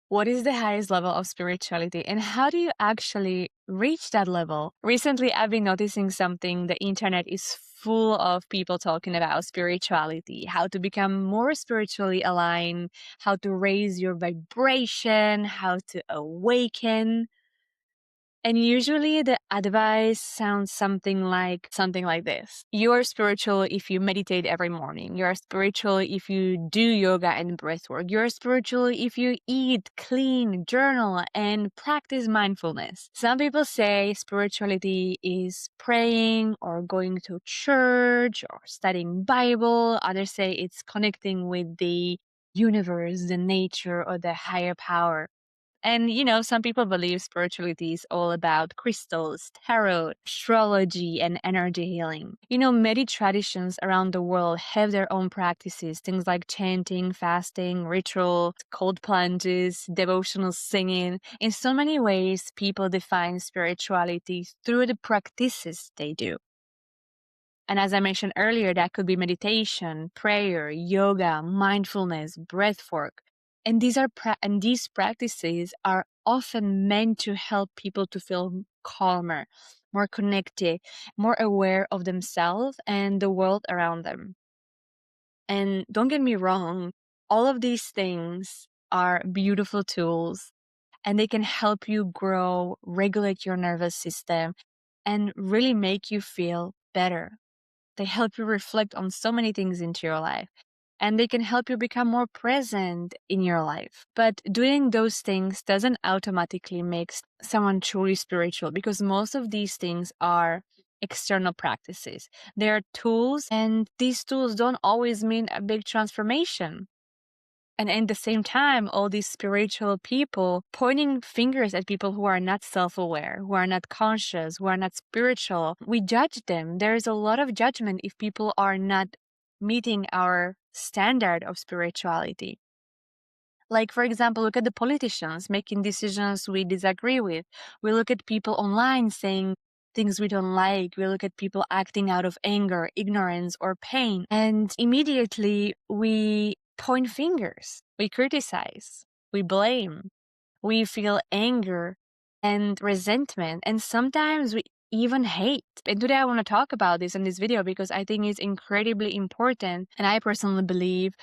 What is the highest level of spirituality and how do you actually reach that level? Recently, I've been noticing something. The internet is full of people talking about spirituality, how to become more spiritually aligned, how to raise your vibration, how to awaken. And usually the advice sounds something like this. You are spiritual if you meditate every morning. You are spiritual if you do yoga and breathwork. You are spiritual if you eat, clean, journal, and practice mindfulness. Some people say spirituality is praying or going to church or studying Bible. Others say it's connecting with the universe, the nature, or the higher power. And, some people believe spirituality is all about crystals, tarot, astrology, and energy healing. Many traditions around the world have their own practices, things like chanting, fasting, ritual, cold plunges, devotional singing. In so many ways, people define spirituality through the practices they do. And as I mentioned earlier, that could be meditation, prayer, yoga, mindfulness, breathwork. And these practices are often meant to help people to feel calmer, more connected, more aware of themselves and the world around them. And don't get me wrong, all of these things are beautiful tools and they can help you grow, regulate your nervous system, and really make you feel better. They help you reflect on so many things into your life, and they can help you become more present in your life. But doing those things doesn't automatically make someone truly spiritual, because most of these things are external practices. They are tools, and these tools don't always mean a big transformation. And at the same time, all these spiritual people pointing fingers at people who are not self-aware, who are not conscious, who are not spiritual, we judge them. There is a lot of judgment if people are not meeting our standard of spirituality. Like, for example, look at the politicians making decisions we disagree with. We look at people online saying things we don't like. We look at people acting out of anger, ignorance, or pain. And immediately we point fingers, we criticize, we blame, we feel anger and resentment, and sometimes we even hate. And today I want to talk about this in this video because I think it's incredibly important. And I personally believe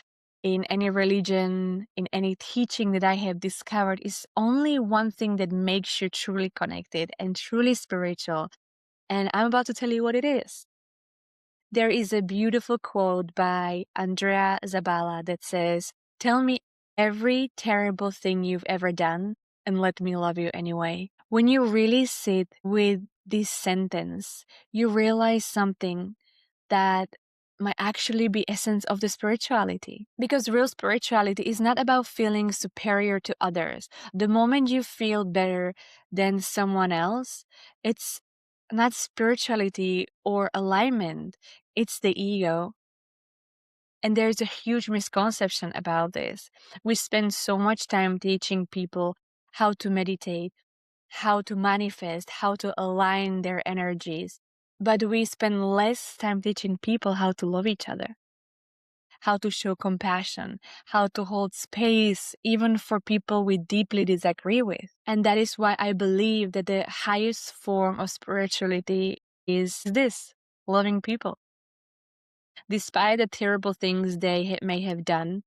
in any religion, in any teaching that I have discovered, is only one thing that makes you truly connected and truly spiritual. And I'm about to tell you what it is. There is a beautiful quote by Andrea Zabala that says, "Tell me every terrible thing you've ever done and let me love you anyway." When you really sit with this sentence, you realize something that might actually be essence of the spirituality. Because real spirituality is not about feeling superior to others. The moment you feel better than someone else, it's not spirituality or alignment, it's the ego. And there's a huge misconception about this. We spend so much time teaching people how to meditate, how to manifest, how to align their energies. But we spend less time teaching people how to love each other, how to show compassion, how to hold space, even for people we deeply disagree with. And that is why I believe that the highest form of spirituality is this: loving people. Despite the terrible things they may have done,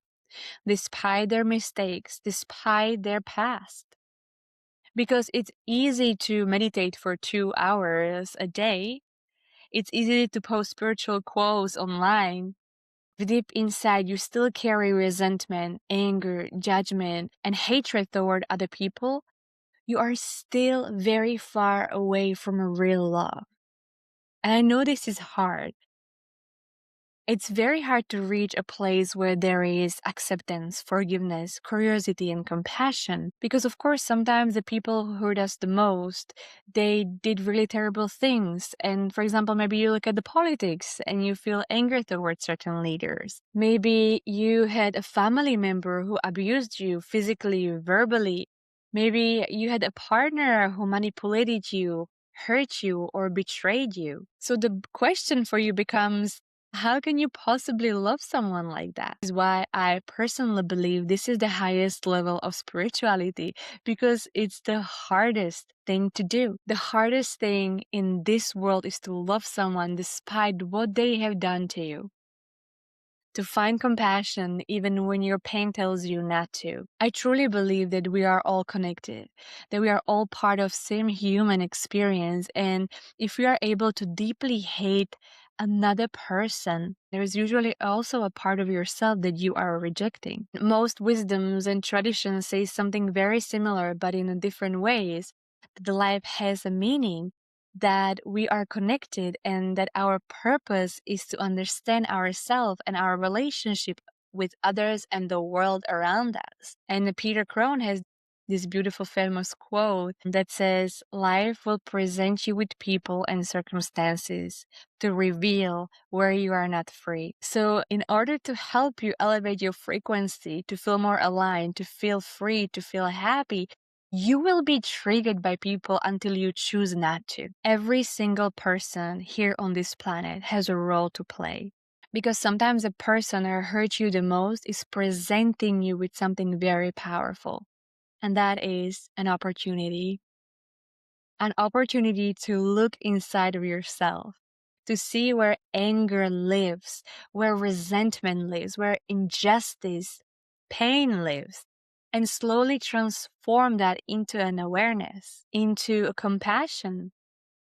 despite their mistakes, despite their past. Because it's easy to meditate for 2 hours a day. It's easy to post spiritual quotes online. Deep inside, you still carry resentment, anger, judgment, and hatred toward other people. You are still very far away from a real love. And I know this is hard. It's very hard to reach a place where there is acceptance, forgiveness, curiosity, and compassion. Because, of course, sometimes the people who hurt us the most, they did really terrible things. And, for example, maybe you look at the politics and you feel anger towards certain leaders. Maybe you had a family member who abused you physically, verbally. Maybe you had a partner who manipulated you, hurt you, or betrayed you. So the question for you becomes, How can you possibly love someone like that? Is why I personally believe this is the highest level of spirituality, because it's the hardest thing to do. The hardest thing in this world is to love someone despite what they have done to you. To find compassion even when your pain tells you not to. I truly believe that we are all connected, that we are all part of same human experience, and if we are able to deeply hate another person, there is usually also a part of yourself that you are rejecting. Most wisdoms and traditions say something very similar, but in different ways. That life has a meaning, that we are connected, and that our purpose is to understand ourselves and our relationship with others and the world around us. And Peter Crone has this beautiful famous quote that says, "Life will present you with people and circumstances to reveal where you are not free." So in order to help you elevate your frequency, to feel more aligned, to feel free, to feel happy, you will be triggered by people until you choose not to. Every single person here on this planet has a role to play. Because sometimes the person who hurt you the most is presenting you with something very powerful. And that is an opportunity to look inside of yourself, to see where anger lives, where resentment lives, where injustice, pain lives, and slowly transform that into an awareness, into a compassion,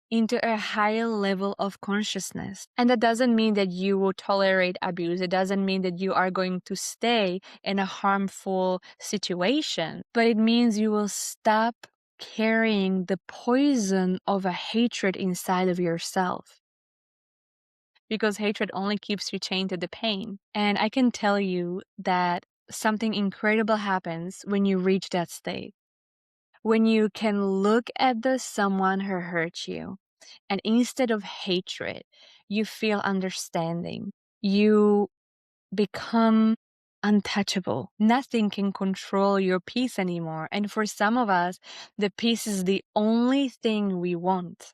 into a higher level of consciousness. And that doesn't mean that you will tolerate abuse. It doesn't mean that you are going to stay in a harmful situation, but it means you will stop carrying the poison of a hatred inside of yourself. Because hatred only keeps you chained to the pain. And I can tell you that something incredible happens when you reach that state. When you can look at the someone who hurt you, and instead of hatred, you feel understanding. You become untouchable. Nothing can control your peace anymore. And for some of us, the peace is the only thing we want.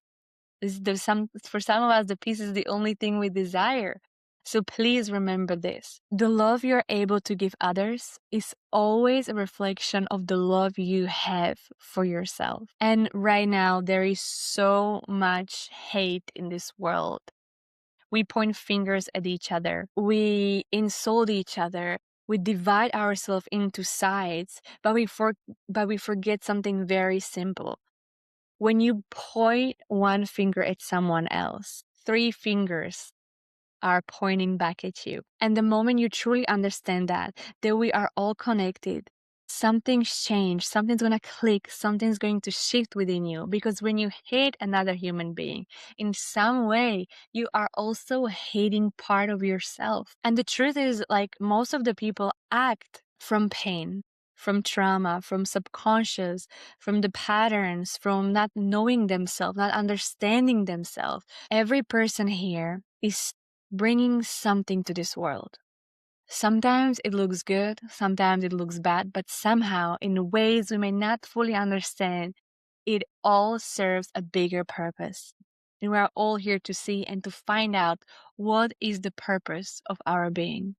For some of us, the peace is the only thing we desire. So please remember this. The love you're able to give others is always a reflection of the love you have for yourself. And right now, there is so much hate in this world. We point fingers at each other. We insult each other. We divide ourselves into sides, but we forget something very simple. When you point one finger at someone else, 3 fingers are pointing back at you. And the moment you truly understand that we are all connected, something's changed, something's going to click, something's going to shift within you. Because when you hate another human being, in some way, you are also hating part of yourself. And the truth is, like, most of the people act from pain, from trauma, from subconscious, from the patterns, from not knowing themselves, not understanding themselves. Every person here is bringing something to this world. Sometimes it looks good, sometimes it looks bad, but somehow, in ways we may not fully understand, it all serves a bigger purpose. And we are all here to see and to find out what is the purpose of our being.